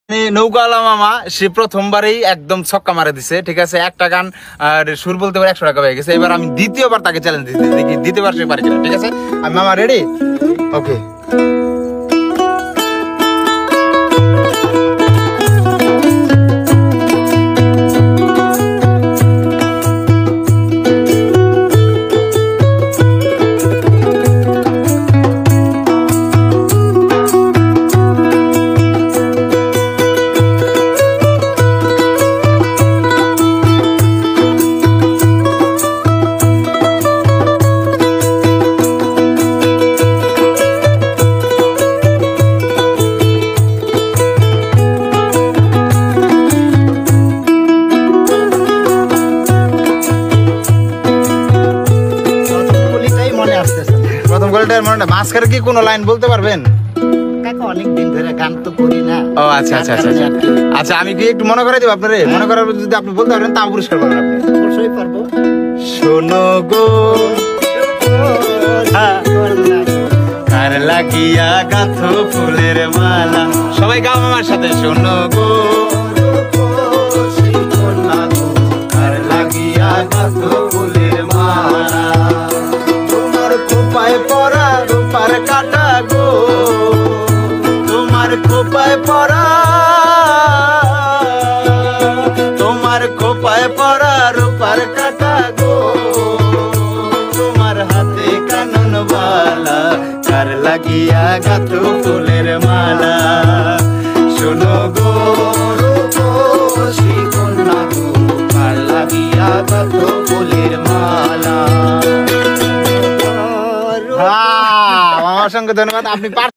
নৌকাওয়ালা মামা সে প্রথমবারই একদম ছক্কা মারে দিছে, ঠিক আছে। একটা গান আর সুর বলতে পারে 100 টাকা হয়ে গেছে। এবার আমি দ্বিতীয়বার তাকে চ্যালেঞ্জ দিতে দেখি দ্বিতীয়বার সে পারে কিনা, ঠিক আছে। আমি মামা রেডি, ওকে। প্রথম কলিটার মনে মাঝখানে কি কোনো লাইন বলতে পারবেন? অনেকদিন ধরে গান তো করি না। ও আচ্ছা আচ্ছা আচ্ছা আচ্ছা, আমি কি একটু মনে করাই দেব আপনারে? মনে করার যদি আপনি বলতে পারেন তাও পুরস্কার পাবেন আপনি। অবশ্যই পারবো। শোনো গো কার লাগিয়া গাথো ফুলের মালা, সবাই গাও আমার সাথে। শোনো গো কার লাগিয়া গাথো ফুলের মালা, তোমার খোপায় পরা রূপার কাটা গো, তোমার খোপায় পরা, তোমার খোপায় পরা রূপার কাটা গো, তোমার হাতে কানন বালা, কার লাগিয়া গাথো ফুলের মালা। শোনো গো রূপসী কন্যা গো, কার লাগিয়া গাথো ফুলের মালা। অসংখ্য ধন্যবাদ, আপনি